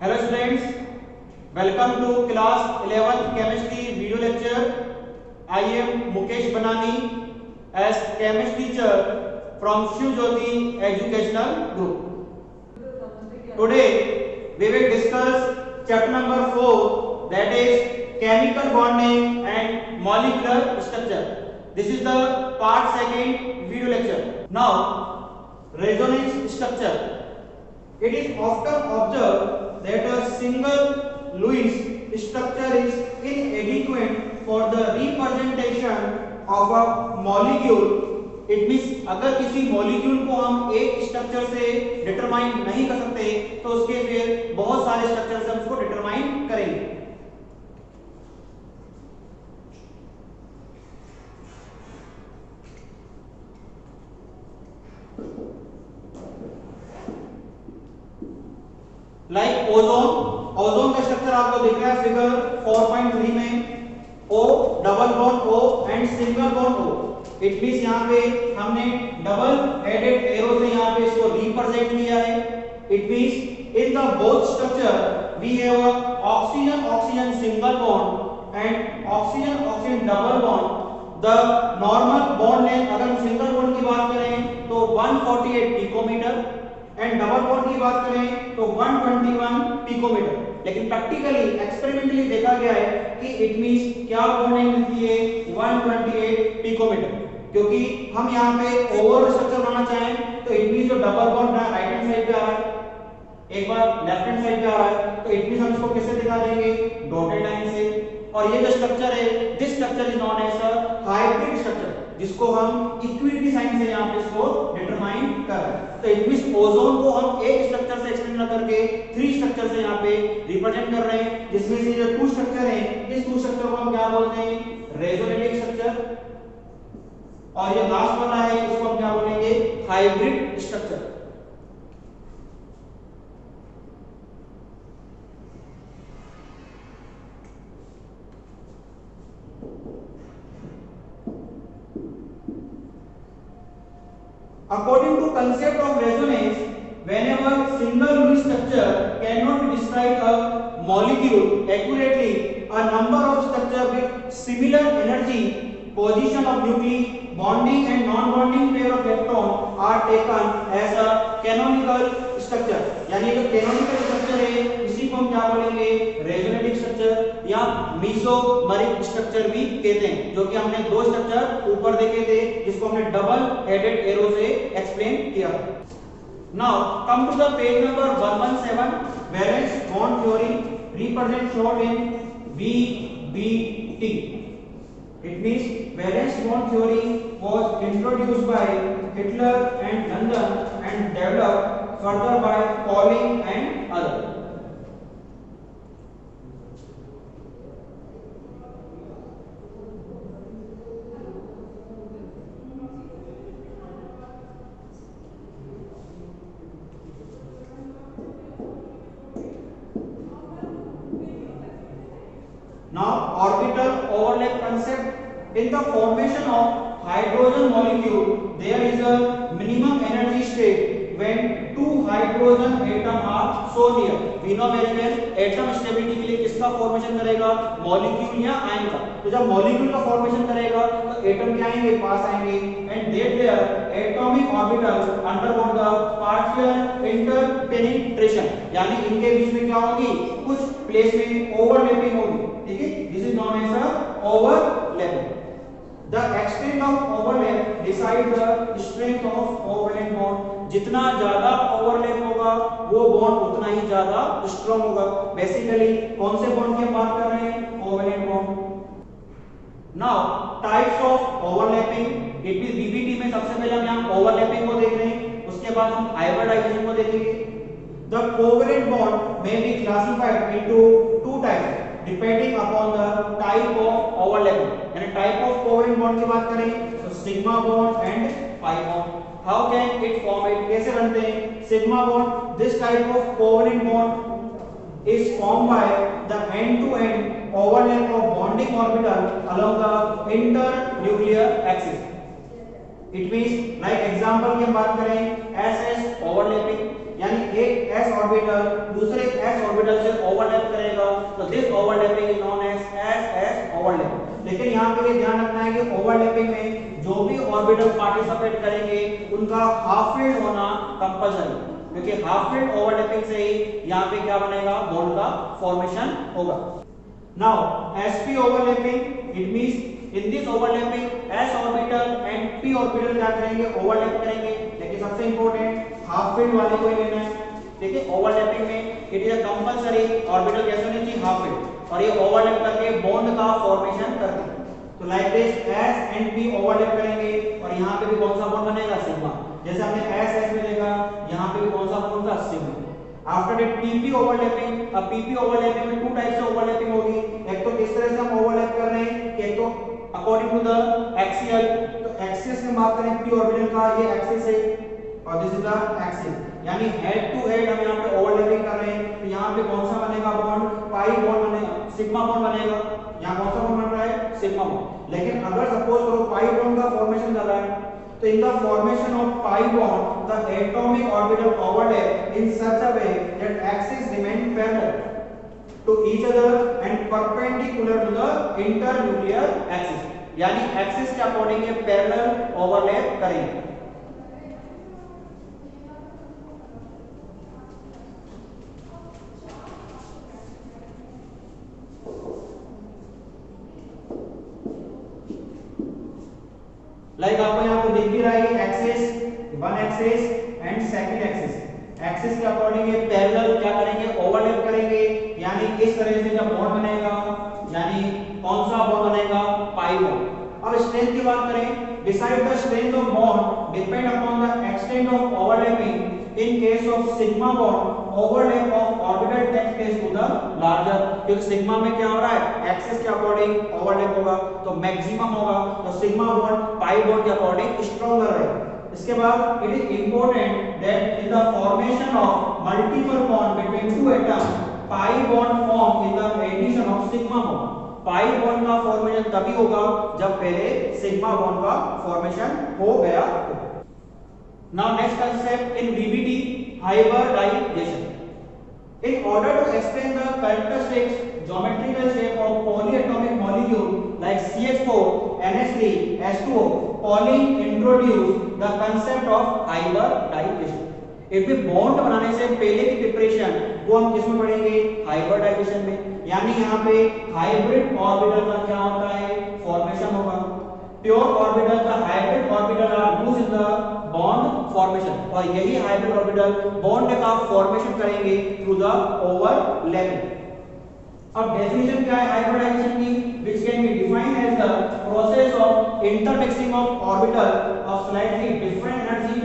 Hello students, welcome to class 11th chemistry video lecture. I am Mukesh Banani as chemistry teacher from Shiv Jyoti Educational Group. Today we will discuss chapter number 4, that is chemical bonding and molecular structure. This is the part 2nd video lecture. Now resonance structure. It is often observed that a single Lewis structure is inadequate for the representation of a molecule. It means अगर किसी molecule को हम एक structure से determine नहीं कर सकते तो उसके फिर बहुत सारे स्ट्रक्चर से हम उसको डिटरमाइन करेंगे. लाइक ओजोन का स्ट्रक्चर आपको दिख रहा है फिगर 4.3 में. O double bond O and single bond O. It means यहाँ पे हमने डबल हेडेड एरो से यहाँ पे इसको रिप्रेजेंट किया है. It means in the both structure we have oxygen oxygen single bond and oxygen oxygen double bond. The normal bond length अगर हम सिंगल बॉन्ड की बात करें तो 148 पिकोमीटर एंड डबल बॉन्ड की बात करें तो 121 पिकोमीटर. लेकिन प्रैक्टिकली एक्सपेरिमेंटली देखा गया है कि इट मींस क्या बॉन्डिंग मिलती है 128 पिकोमीटर. क्योंकि हम यहाँ पे ओवरऑल स्ट्रक्चर बनाना चाहें तो इट मींस जो double bond right hand side पे आ रहा है एक बार लेफ्ट हैंड साइड पे आ रहा है तो इट मींस हम इसको कैसे दिखा देंगे डॉटेड लाइन से. और ये जो स्ट्रक्चर है this structure is known as a hybrid structure जिसको हम इक्विटी साइन से यहाँ पे इसको डिटरमाइन कर रहे हैं. तो इट मींस ओजोन को हम एक स्ट्रक्चर से एक्सटेंड ना करके 3 स्ट्रक्चर से यहाँ पे रिप्रेजेंट कर रहे हैं जिसमें से जो 2 स्ट्रक्चर हैं इस 2 स्ट्रक्चर को हम क्या बोलते हैं रेजोनेटिक स्ट्रक्चर और ये लास्ट वाला है इसको हम क्या बोलेंगे hybrid structure. According to concept of resonance, whenever single Lewis structure cannot describe a molecule accurately, a number of structure with similar energy, position of nuclei, bonding and non-bonding pair of electron are taken as a canonical structure. यानी जो canonical structure है इसी को हम क्या बोलेंगे रेजोनेटिक structure या mesomeric structure भी कहते हैं जो कि हमने 2 स्ट्रक्चर ऊपर देखे थे जिसको हमने डबल हेडेड एरो से एक्सप्लेन किया. Now come to the page number 117. Valence bond theory represent short in VBT. It means valence bond theory was introduced by Hitler and London and developed further by Pauling and others. Now orbital overlap concept. In the formation of hydrogen molecule there is a minimum energy state when 2 hydrogen atom are so near. We know very well atom stability के लिए किसका formation करेगा molecule या ion का. तो जब molecule का formation करेगा तो एटम क्या आएंगे पास आएंगे and that their atomic orbitals undergo the partial interpenetration यानी इनके बीच में क्या होगी कुछ प्लेस में ओवरलैपिंग होगी. ठीक है this is known as a overlapping. The extent of overlap decide the strength of covalent bond. जितना ज्यादा ओवरलैप होगा वो बॉन्ड उतना ही ज्यादा स्ट्रांग होगा. बेसिकली कौन से बॉन्ड की हम बात कर रहे हैं covalent bond. Now types of overlapping. It means BBT में सबसे पहले हम यहां ओवरलैपिंग को देख रहे हैं उसके बाद हम हाइब्रिडाइजेशन को देखेंगे. The covalent bond may be classified into 2 types depending upon the type of overlapping. यानी type of covalent bond की बात करें तो sigma bond and pi bond. How can it form it? कैसे बनते हैं sigma bond? This type of covalent bond is formed by the end-to-end overlap of bonding orbital along the internuclear axis. It means like example की हम बात करें S-S overlapping यानी एक s orbital दूसरे s ऑर्बिटल ऑर्बिटल से overlap करेगा, तो this overlapping is known as S overlap. लेकिन यहाँ पे ध्यान रखना है कि ओवरलैपिंग में जो भी ऑर्बिटल पार्टिसिपेट करेंगे उनका हाफ फील्ड होना कंपल्सरी, क्योंकि हाफ फील्ड ओवरलैपिंग से ही यहाँ पे क्या बनेगा, बॉन्ड का फॉर्मेशन होगा। Now sp overlapping, it means in this overlapping s orbital and p orbital क्या करेंगे, ओवरलैप करेंगे। लेकिन सबसे इंपॉर्टेंट हाफ फील्ड वाले को ही लेना है। देखिए ओवरलैपिंग में it is a compulsory orbital कैसे होनी चाहिए, हाफ फील्ड, और ये ओवरलैप करके बॉन्ड का फॉर्मेशन करते हैं। तो like this s and p overlap करेंगे और यहाँ पे भी कौन सा बॉन्ड बनेगा, सिग्मा। जैसे हमने s s में देखा, यहाँ पे भी कौन सा बॉन्ड था, sigma. After that pp overlapping, अब pp ओवरलैपिंग में टू टाइप से ओवरलैपिंग होगी। एक तो किस तरह से हम ओवरलैप कर रहे हैं कि एक तो अकॉर्डिंग टू द एक्सियल, तो एक्सिस में मार्क करें p ऑर्बिटल का, ये एक्सिस है और दिस इज द एक्सिस, यानी हेड टू हेड हम यहाँ पे ओवरलैपिंग कर रहे हैं। तो यहाँ पे कौन सा बनेगा बॉन्ड, पाई बॉन्ड बनेगा, सिग्मा बॉन्ड बनेगा। यहाँ कौन सा बॉन्ड बन रहा है, सिग्मा बॉन्ड। लेकिन अगर सपोज करो पाई बॉन्ड का फॉर्मेशन कर रहा है, तो in the formation of pi bond the atomic orbital overlap in such a way that axes remain parallel to each other and perpendicular to the internuclear axis, यानी axis के according ये parallel overlap करेंगे। Like आपको यहाँ पे दिख भी रहा है axis, one axis and second axis. Axis के अकॉर्डिंग ये पैरेलल क्या करेंगे, ओवरलैप करेंगे, यानी इस तरह से जब बॉन्ड बनेगा, यानी कौन सा बॉन्ड बनेगा, पाई बॉन्ड। अब स्ट्रेंथ की बात करें, decide the strength of bond depend upon the extent of overlapping in case of sigma bond overlap of orbital takes place to the larger. क्योंकि सिग्मा में क्या हो रहा है, एक्सिस के अकॉर्डिंग ओवरलैप होगा तो मैक्सिमम होगा, तो सिग्मा बॉन्ड पाई बॉन्ड के अकॉर्डिंग स्ट्रॉन्गर रहेगा। इसके बाद it is important that in the formation of multiple bond between two atoms pi bond form in the addition of sigma bond. Pi bond का formation तभी होगा जब पहले sigma bond का फॉर्मेशन हो गया। Now next concept in VBD, hybridization. In order to explain the characteristics geometrical shape of polyatomic molecule like CH4, NH3, H2O, Pauling introduced the concept of hybridization. एक भी bond बनाने से पहले की preparation वो हम किसमें पढ़ेंगे, हाइब्रिडाइजेशन में। यानी यहाँ पे हाइब्रिड ऑर्बिटल का क्या होता है, फॉर्मेशन होगा। प्योर ऑर्बिटल का hybrid orbital are used in the bond formation, और यही हाइब्रिड ऑर्बिटल बॉन्ड का फॉर्मेशन करेंगे थ्रू द ओवरलैपिंग। अब डेफिनेशन क्या है हाइब्रिडाइजेशन की, which can be defined as the process of intermixing of orbital of slightly different energy,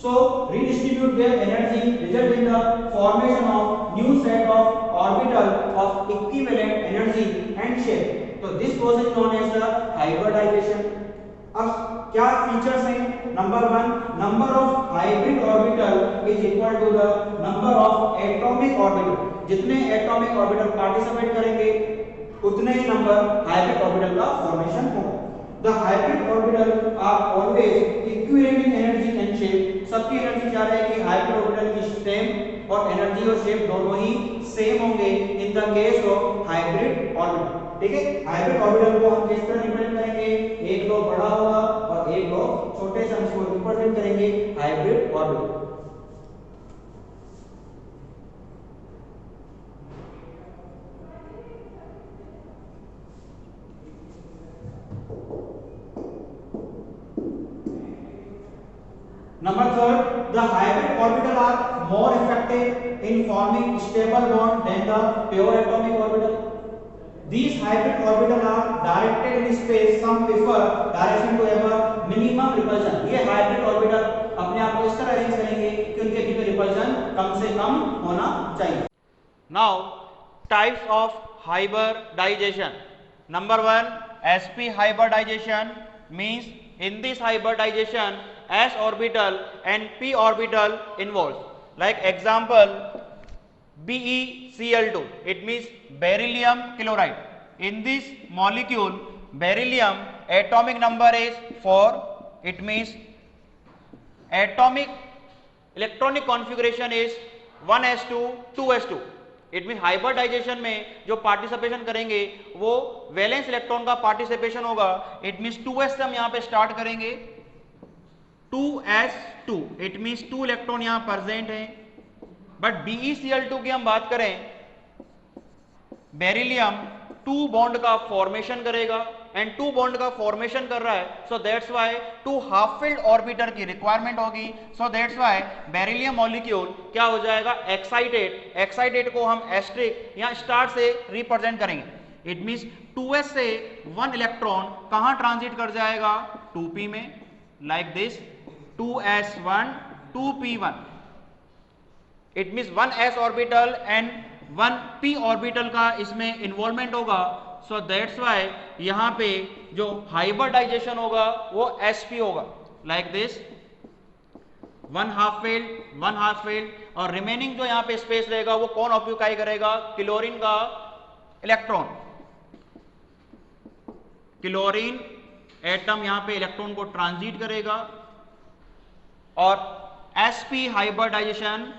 so redistribute their energy, result in the formation of new set of orbital of equivalent energy and shape. So this process known as the hybridization. अब क्या features हैं, number one, number of hybrid orbital is equal to the number of atomic orbital. जितने atomic orbital participate करेंगे उतने ही number hybrid orbital का formation होगा। The hybrid orbital are always equivalent in energy and shape. सबकी energy क्या रहेगी, hybrid orbital की सेम, और एनर्जी और शेप दोनों ही सेम होंगे in the case of hybrid orbital. ठीक है, हाइब्रिड ऑर्बिटल को हम किस तरह रिप्रेजेंट करेंगे, एक दो बड़ा होगा और एक दो छोटे से, हम इसको रिप्रेजेंट करेंगे hybrid orbital. Number third, the hybrid orbital are more effective in forming stable bond than the pure atomic orbital. These hybrid orbital are directed in space. Some prefer direction to have a minimum repulsion. ये hybrid orbital अपने आप को इस तरह arrange करेंगे कि उनके बीच में रिपल्शन कम से कम होना चाहिए। Now, types of hybridization. Number one, sp hybridization means in this hybridization s orbital and p orbital involved. Like example, BeCl2, it means beryllium chloride. In this molecule beryllium atomic number is 4, it means atomic electronic configuration is 1s2 2s2, it mean hybridization में जो participation करेंगे वो valence electron का participation होगा। It means 2s से हम यहां पे स्टार्ट करेंगे, 2s2, इट मीन्स 2 इलेक्ट्रॉन यहां प्रेजेंट है। बट BeCl2 की हम बात करें, बेरिलियम 2 बॉन्ड का फॉर्मेशन करेगा एंड 2 बॉन्ड का फॉर्मेशन कर रहा है, so that's why 2 half filled orbiter की रिक्वायरमेंट होगी। So that's why beryllium molecule क्या हो जाएगा, एक्साइटेड। एक्साइटेड को हम एस्ट्रिक या स्टार से रिप्रेजेंट करेंगे। इट मींस 2s से 1 इलेक्ट्रॉन कहां ट्रांजिट कर जाएगा, 2p में, like this 2s1 2p1। It means 1s orbital and 1p orbital का इसमें इन्वॉल्वमेंट होगा। सो दैट्स व्हाई यहां पे जो हाइब्रिडाइजेशन होगा वो sp होगा, like this 1 half field 1 half field, और रिमेनिंग जो यहां पे स्पेस रहेगा वो कौन ऑक्यूपाई करेगा, क्लोरीन का इलेक्ट्रॉन। क्लोरीन एटम यहां पे इलेक्ट्रॉन को ट्रांजिट करेगा और sp हाइब्रिडाइजेशन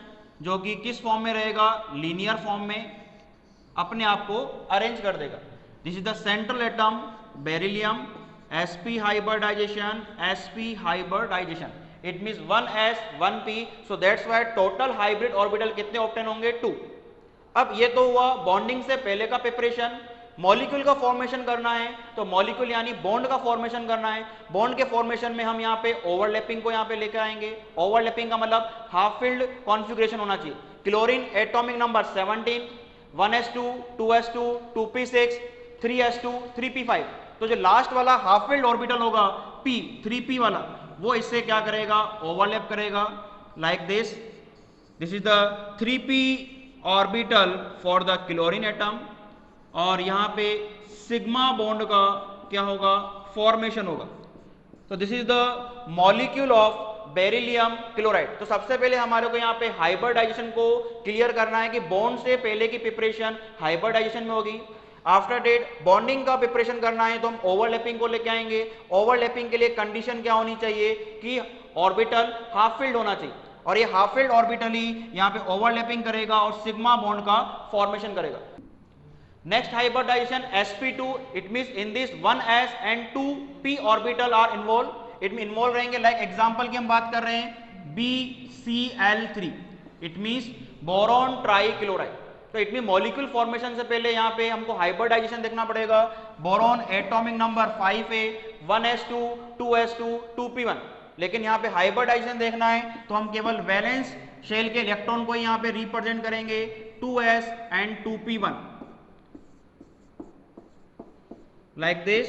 जो कि किस फॉर्म में रहेगा, लीनियर फॉर्म में अपने आप को अरेंज कर देगा। This is the central atom beryllium, sp hybridization, sp hybridization. It means 1s 1p, so that's why total hybrid orbital कितने ऑब्टेन होंगे, 2। अब ये तो हुआ बॉन्डिंग से पहले का प्रिपरेशन। मॉलिक्यूल का फॉर्मेशन करना है तो मॉलिक्यूल यानी बॉन्ड का फॉर्मेशन करना है। बॉन्ड के फॉर्मेशन में हम यहाँ पे ओवरलैपिंग को यहाँ पे लेकर आएंगे। ओवरलैपिंग का मतलब हाफ फील्ड कॉन्फ़िगरेशन होना चाहिए। Chlorine atomic number 17, 1s2 2s2 2p6 3s2 3p5, तो जो लास्ट वाला हाफ फील्ड ऑर्बिटल होगा p 3p वाला, वो इससे क्या करेगा, ओवरलैप करेगा, like this. This is the 3p orbital for the chlorine atom, और यहां पे सिग्मा बॉन्ड का क्या होगा, फॉर्मेशन होगा। तो this is the molecule of beryllium chloride. तो सबसे पहले हमारे को यहाँ पे हाइब्रिडाइजेशन को क्लियर करना है कि बॉन्ड से पहले की प्रिपरेशन हाइब्रिडाइजेशन में होगी। आफ्टर डेट बॉन्डिंग का प्रिपरेशन करना है तो हम ओवरलैपिंग को लेके आएंगे। ओवरलैपिंग के लिए कंडीशन क्या होनी चाहिए कि ऑर्बिटल हाफ फील्ड होना चाहिए, और ये हाफ फील्ड ऑर्बिटल ही यहाँ पे ओवरलैपिंग करेगा और सिग्मा बॉन्ड का फॉर्मेशन करेगा। Next hybridization sp2, it means in this 1s and 2p orbital are involved. It mean involved रहेंगे, like example की हम बात कर रहे हैं BCl3, it means boron trichloride. तो इट मीन मॉलिक्यूल फॉर्मेशन से पहले यहाँ पे हमको हाइब्रिडाइजेशन देखना पड़ेगा। बोरॉन एटॉमिक नंबर 5 है, 1s2 2s2 2p1, लेकिन यहाँ पे हाइब्रिडाइजेशन देखना है तो हम केवल वैलेंस शेल के इलेक्ट्रॉन को यहाँ पे रिप्रेजेंट करेंगे 2s and 2p1, like this.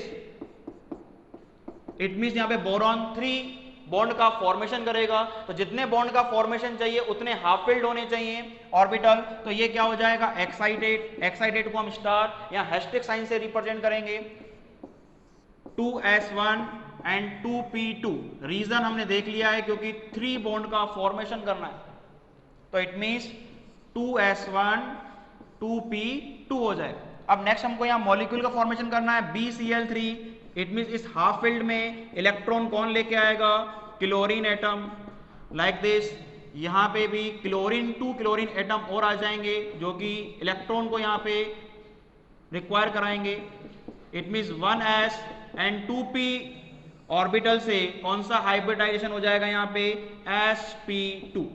It means यहाँ पे बोरॉन 3 बॉन्ड का फॉर्मेशन करेगा, तो जितने बॉन्ड का फॉर्मेशन चाहिए उतने हाफ फील्ड होने चाहिए ऑर्बिटल। तो ये क्या हो जाएगा, एक्साइटेड। एक्साइटेड को हम स्टार या हैशटैग साइन से रिप्रेजेंट करेंगे, 2s1 एंड 2p2। रीजन हमने देख लिया है क्योंकि 3 बॉन्ड का फॉर्मेशन करना है, तो इट मीन्स 2s1 2p2 हो जाएगा। अब नेक्स्ट हमको यहाँ मॉलिक्यूल का फॉर्मेशन करना है BCl3। इट मींस इस हाफ फील्ड में इलेक्ट्रॉन कौन लेके आएगा, क्लोरीन एटम, लाइक दिस। यहाँ पे भी क्लोरीन 2 क्लोरीन एटम और आ जाएंगे जो कि इलेक्ट्रॉन को यहाँ पे रिक्वायर कराएंगे। It means 1s and 2p orbital से कौन सा हाइब्रिडाइजेशन हो जाएगा यहाँ पे, sp2।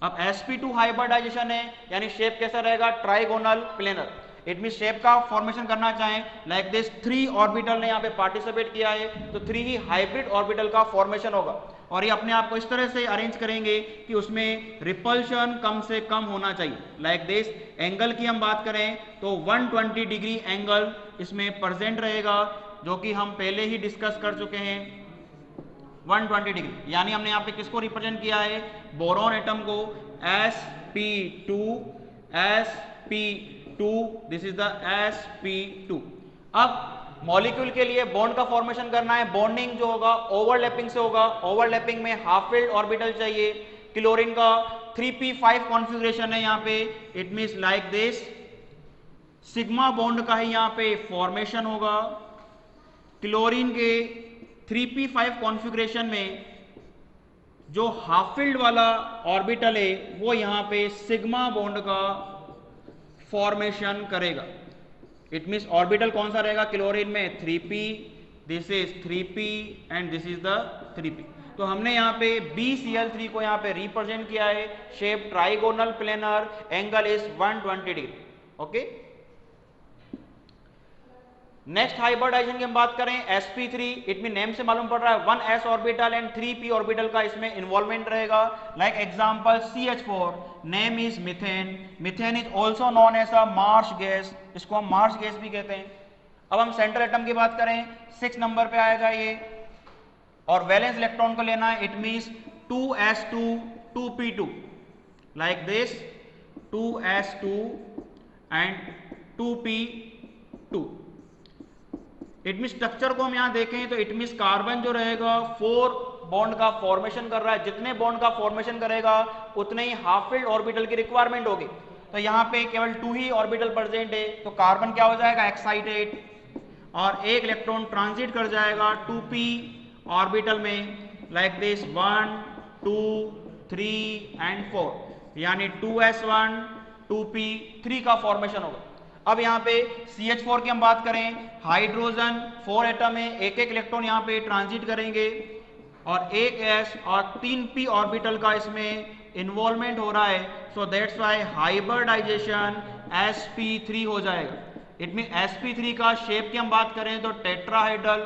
अब sp2 हाइब्रिडाइजेशन है यानी शेप कैसा रहेगा, trigonal planar. It mean shape का फॉर्मेशन करना चाहें, लाइक दिस 3 ऑर्बिटल ने यहाँ पे पार्टिसिपेट किया है तो 3 ही हाइब्रिड ऑर्बिटल का फॉर्मेशन होगा, और ये अपने आप को इस तरह से अरेंज करेंगे कि उसमें रिपल्शन कम से कम होना चाहिए, लाइक दिस। एंगल की हम बात करें तो 120 डिग्री एंगल इसमें प्रेजेंट रहेगा, जो कि हम पहले ही डिस्कस कर चुके हैं, 120 डिग्री। यानी हमने यहाँ पे किसको रिप्रेजेंट किया है, बोरॉन एटम को, sp2 sp2, this is the sp2। अब मॉलिक्यूल के लिए बॉन्ड का फॉर्मेशन करना है। बॉन्डिंग जो होगा ओवरलैपिंग से होगा। ओवरलैपिंग में हाफ फील्ड ऑर्बिटल चाहिए। क्लोरीन का 3p5 कॉन्फ़िगरेशन है यहाँ पे, it means like this. Sigma bond का ही यहाँ पे फॉर्मेशन होगा। क्लोरीन के 3p5 कॉन्फ़िगरेशन में जो हाफ फील्ड वाला ऑर्बिटल है वो यहाँ पे सिग्मा बॉन्ड का फॉर्मेशन करेगा। इट मीन्स ऑर्बिटल कौन सा रहेगा क्लोरीन में 3p, this is 3p and this is the 3p। तो हमने यहाँ पे BCl3 को यहाँ पे रिप्रेजेंट किया है, shape trigonal planar, angle is 120 degree. Okay, next hybridization की हम बात करें sp3, इट मीन नेम से मालूम पड़ रहा है 1s orbital and 3p orbital का इसमें इन्वॉल्वमेंट रहेगा। Like example CH4, name is methane, methane is also known as a marsh gas, इसको हम मार्श गैस भी कहते हैं। अब हम सेंट्रल एटम की बात करें 6 नंबर पे आएगा ये, और वैलेंस इलेक्ट्रॉन को लेना है, it means 2s2 2p2 like this 2s2 and 2p2। It mean structure को हम यहां देखें तो इट मीन कार्बन जो रहेगा 4 बॉन्ड का फॉर्मेशन कर रहा है, जितने बॉन्ड का फॉर्मेशन करेगा उतने ही हाफ फिल्ड ऑर्बिटल की रिक्वायरमेंट होगी। तो यहां पे केवल 2 ही ऑर्बिटल प्रेजेंट है, तो कार्बन क्या हो जाएगा एक्साइटेड, और एक इलेक्ट्रॉन ट्रांजिट कर जाएगा 2p ऑर्बिटल में लाइक दिस 1 2 3 एंड 4, यानी 2s1 2p3 का फॉर्मेशन होगा। अब यहाँ पे CH4 की हम बात करें, हाइड्रोजन 4 एटम है, एक एक इलेक्ट्रॉन यहाँ पे ट्रांजिट करेंगे और एक s और 3p ऑर्बिटल का इसमें इन्वॉल्वमेंट हो रहा है, so that's why hybridisation sp3 हो जाएगा। इट मीन sp3 का शेप की हम बात करें तो tetrahedral,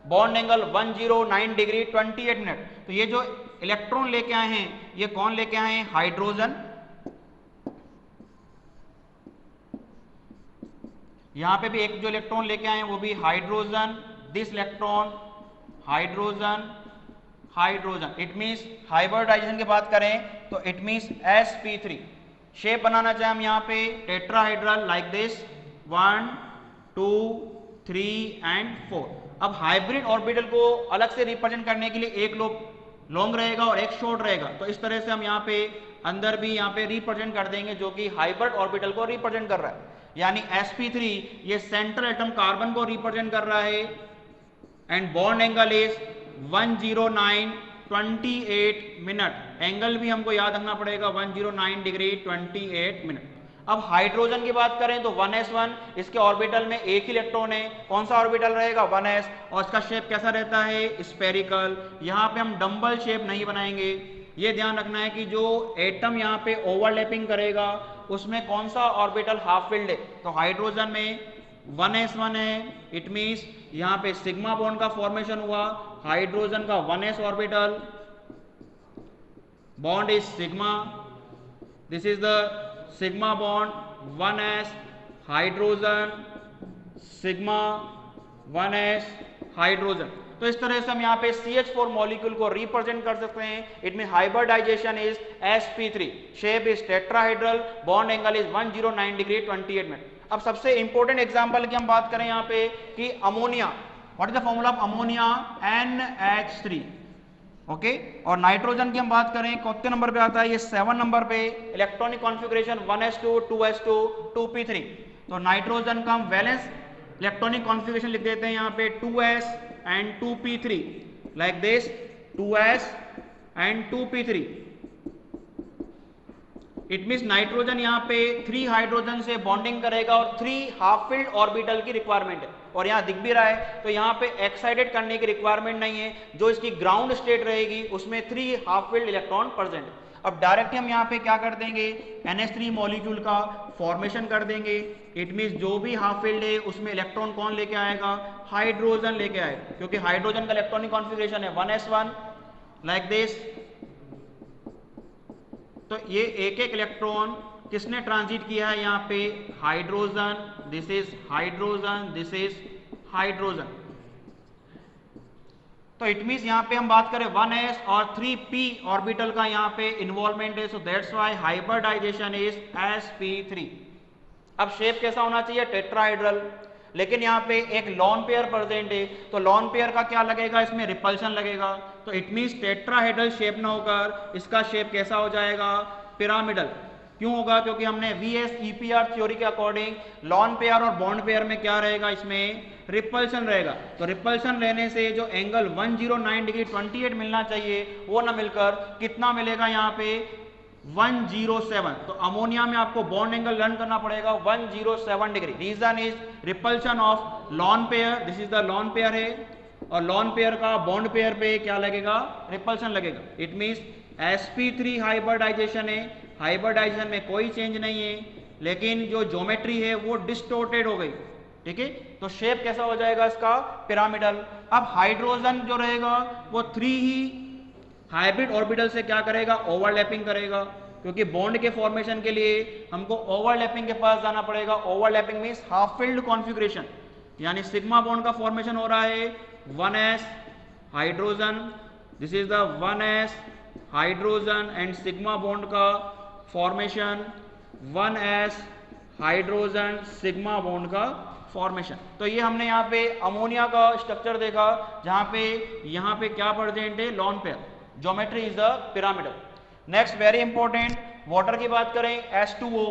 bond angle 109 degree 28 minute. तो ये जो इलेक्ट्रॉन लेके आए हैं ये कौन लेके आए हैं, हाइड्रोजन। यहां पे भी एक जो इलेक्ट्रॉन लेके आए हैं वो भी hydrogen, this electron hydrogen hydrogen. It means hybridization की बात करें तो इट मीन्स sp3। शेप बनाना चाहे हम यहाँ पे टेट्राहेड्रल लाइक दिस 1 2 3 एंड 4। अब हाइब्रिड ऑर्बिटल को अलग से रिप्रेजेंट करने के लिए एक लॉन्ग रहेगा और एक शॉर्ट रहेगा, तो इस तरह से हम यहाँ पे अंदर भी यहाँ पे रिप्रेजेंट कर देंगे जो कि हाइब्रिड ऑर्बिटल को रिप्रेजेंट कर रहा है। यानी sp3 ये सेंट्रल एटम कार्बन को रिप्रेजेंट कर रहा है and bond angle is 109 28 minute. Angle भी हमको याद रखना पड़ेगा 109 डिग्री 28 मिनट। अब हाइड्रोजन की बात करें तो 1s1, इसके ऑर्बिटल में एक ही इलेक्ट्रॉन है, कौन सा ऑर्बिटल रहेगा 1s, और इसका शेप कैसा रहता है स्फेरिकल। यहाँ पे हम डंबल शेप नहीं बनाएंगे, ये ध्यान रखना है कि जो एटम यहाँ पे ओवरलैपिंग करेगा उसमें कौन सा ऑर्बिटल हाफ फिल्ड है। तो हाइड्रोजन में 1s1 है, इट मीन्स यहाँ पे सिग्मा बॉन्ड का फॉर्मेशन हुआ, हाइड्रोजन का 1s orbital, bond is sigma, this is the sigma bond 1s hydrogen sigma 1s hydrogen. तो इस तरह से हम यहाँ पे CH4 मॉलिक्यूल को रिप्रेजेंट कर सकते हैं। It mean hybridization is sp3, shape is tetrahedral, bond angle is 109 degree 28 minute. अब सबसे इंपॉर्टेंट एग्जांपल की हम बात करें यहाँ पे कि ammonia, what is the formula of ammonia, NH3। Okay, और नाइट्रोजन की हम बात करें कितने नंबर पे आता है, ये 7 नंबर पे, electronic configuration 1s2 2s2 2p3। तो नाइट्रोजन का हम वैलेंस इलेक्ट्रॉनिक कॉन्फ़िगरेशन लिख देते हैं यहाँ पे 2s and 2p3 like this 2s and 2p3। It means nitrogen यहाँ पे 3 हाइड्रोजन से बॉन्डिंग करेगा और 3 हाफ फिल्ड ऑर्बिटल की रिक्वायरमेंट है, और यहाँ दिख भी रहा है। तो यहाँ पे एक्साइटेड करने की रिक्वायरमेंट नहीं है, जो इसकी ग्राउंड स्टेट रहेगी उसमें 3 हाफ फिल्ड इलेक्ट्रॉन प्रेजेंट है। अब डायरेक्ट हम यहाँ पे क्या कर देंगे, NH3 मॉलिक्यूल का फॉर्मेशन कर देंगे। इट मीन्स जो भी हाफ फिल्ड है उसमें इलेक्ट्रॉन कौन लेके आएगा, हाइड्रोजन लेके आएगा, क्योंकि हाइड्रोजन का इलेक्ट्रॉनिक कॉन्फ़िगरेशन है 1s1 लाइक दिस। तो ये एक एक इलेक्ट्रॉन किसने ट्रांजिट किया है यहाँ पे, hydrogen, this is hydrogen, this is hydrogen. तो इट मीन्स यहाँ पे हम बात करें 1s और 3p ऑर्बिटल का यहाँ पे इन्वॉल्वमेंट है, so that's why hybridization is sp3। अब शेप कैसा होना चाहिए, टेट्राहेड्रल, लेकिन यहाँ पे एक लॉन पेयर प्रेजेंट है, तो लॉन पेयर का क्या लगेगा, इसमें रिपल्शन लगेगा। तो इट मीन्स टेट्राहेड्रल शेप ना होकर इसका शेप कैसा हो जाएगा, पिरामिडल। क्यों होगा, क्योंकि हमने VS-EPR थ्योरी के अकॉर्डिंग लॉन पेयर और बॉन्ड पेयर में क्या रहेगा, इसमें रिपल्शन रहेगा। तो रिपल्शन रहने से जो एंगल 109 डिग्री 28 मिलना चाहिए वो ना मिलकर कितना मिलेगा यहाँ पे 107। तो अमोनिया में आपको बॉन्ड एंगल लर्न करना पड़ेगा 107 degree. Reason is repulsion of lone pair, this is the lone pair है, और लॉन पेयर का बॉन्ड पेयर पे क्या लगेगा, रिपल्शन लगेगा। इट मींस sp3 हाइब्रिडाइजेशन है, हाइब्रिडाइजेशन में कोई चेंज नहीं है, लेकिन जो ज्योमेट्री है वो डिस्टोर्टेड हो गई, ठीक है। तो शेप कैसा हो जाएगा इसका, पिरामिडल। अब हाइड्रोजन जो रहेगा वो 3 ही हाइब्रिड ऑर्बिटल से क्या करेगा, ओवरलैपिंग करेगा, क्योंकि बॉन्ड के फॉर्मेशन के लिए हमको ओवरलैपिंग के पास जाना पड़ेगा। Overlapping means half filled configuration, यानी सिग्मा बॉन्ड का फॉर्मेशन हो रहा है 1s hydrogen, this is the 1s hydrogen, and sigma bond का formation 1s hydrogen sigma bond का फॉर्मेशन। तो ये हमने यहाँ पे अमोनिया का स्ट्रक्चर देखा, जहां पे यहाँ पे क्या प्रेजेंट है, lone pair, geometry is the pyramidal. Next very important, water की बात करें H2O।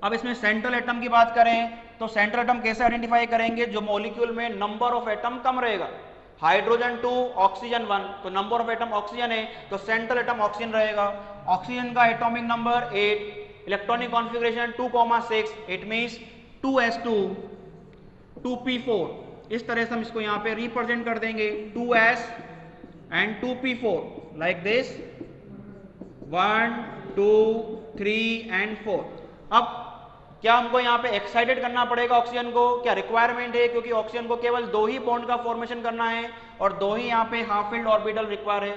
अब इसमें सेंट्रल एटम की बात करें तो सेंट्रल एटम कैसे आइडेंटिफाई करेंगे, जो मॉलिक्यूल में नंबर ऑफ एटम कम रहेगा। हाइड्रोजन 2 ऑक्सीजन 1, तो नंबर ऑफ एटम ऑक्सीजन है तो सेंट्रल एटम ऑक्सीजन रहेगा। ऑक्सीजन का atomic number 8, electronic configuration 2,6, it means 2s2 2p4। इस तरह से हम इसको यहाँ पे रिप्रेजेंट कर देंगे 2s and 2p4 like this 1 2 3 and 4। अब क्या हमको यहाँ पे एक्साइटेड करना पड़ेगा ऑक्सीजन को, क्या रिक्वायरमेंट है, क्योंकि ऑक्सीजन को केवल 2 ही बॉन्ड का फॉर्मेशन करना है और 2 ही यहाँ पे हाफ फिल्ड ऑर्बिटल रिक्वायर है,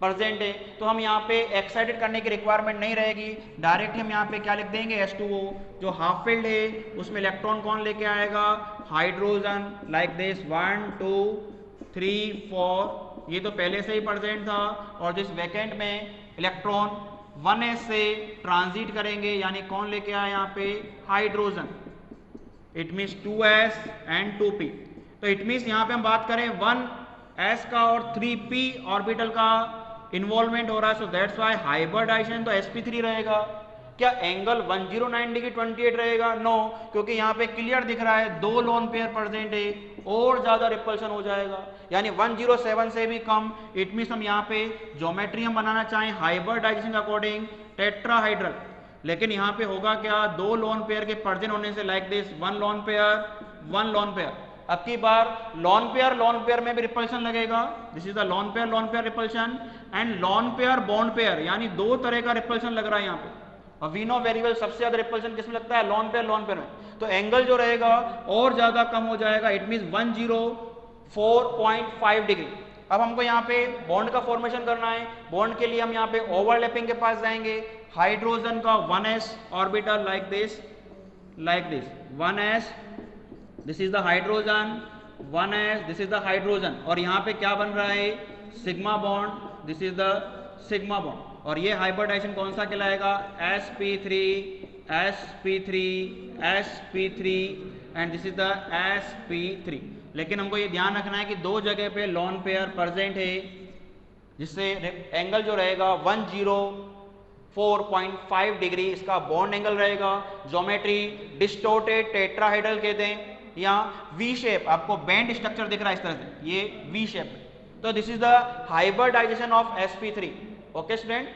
प्रेजेंट है, तो हम यहाँ पे एक्साइटेड करने की रिक्वायरमेंट नहीं रहेगी। डायरेक्ट हम यहाँ पे क्या लिख देंगे, H2O जो हाफ फिल्ड है उसमें इलेक्ट्रॉन कौन लेके आएगा, हाइड्रोजन, लाइक दिस 1 2 3 4, ये तो पहले से ही प्रेजेंट था, और जिस वैकेंट में इलेक्ट्रॉन 1s से ट्रांजिट करेंगे, यानी कौन लेके आया यहाँ पे, hydrogen, it means 2s and 2p। तो इट मीन्स यहाँ पे हम बात करें 1s का और 3p ऑर्बिटल का इन्वॉल्वमेंट हो रहा है, सो दैट्स व्हाई हाइब्रिडाइजेशन तो sp3 रहेगा। क्या एंगल 109 डिग्री 28 रहेगा, नो, क्योंकि यहाँ पे क्लियर दिख रहा है 2 लोन पेयर प्रेजेंट है, और ज्यादा रिपल्शन हो जाएगा, यानी 107 से भी कम। इट मीन्स हम यहाँ पे ज्योमेट्री हम बनाना चाहें हाइब्रिडाइजेशन के अकॉर्डिंग टेट्राहाइड्रल, लेकिन यहाँ पे होगा क्या, 2 लोन पेयर के प्रेजेंट होने से like this 1 lone pair 1 lone pair. अब की बार लोन पेयर में भी रिपल्शन लगेगा, this is the lone pair repulsion, and lone pair bond pair, यानी 2 तरह का रिपल्शन लग रहा है यहाँ पे। और वी नो वेरी वेल सबसे ज्यादा रिपल्शन किसमें लगता है, लोन पेयर में, तो एंगल जो रहेगा और ज्यादा कम हो जाएगा, इट मींस 104.5 डिग्री। अब हमको यहाँ पे बॉन्ड का फॉर्मेशन करना है, बॉन्ड के लिए हम यहाँ पे ओवरलैपिंग के पास जाएंगे। हाइड्रोजन का 1s orbital like this 1s, this is the hydrogen, 1s, this is the hydrogen, और यहाँ पे क्या बन रहा है, sigma bond, this is the sigma bond, और ये हाइब्रिडाइजेशन कौन सा कहलाएगा, sp3 sp3 sp3, and this is the sp3। लेकिन हमको ये ध्यान रखना है कि 2 जगह पे लोन पेयर प्रेजेंट है, जिससे एंगल जो रहेगा 104.5 डिग्री इसका बॉन्ड एंगल रहेगा। ज्योमेट्री डिस्टोर्टेड टेट्राहाइड्रल कहते हैं, या वी शेप, आपको बैंड स्ट्रक्चर दिख रहा है इस तरह से, ये वी शेप। तो this is the hybridization of sp3। Okay student.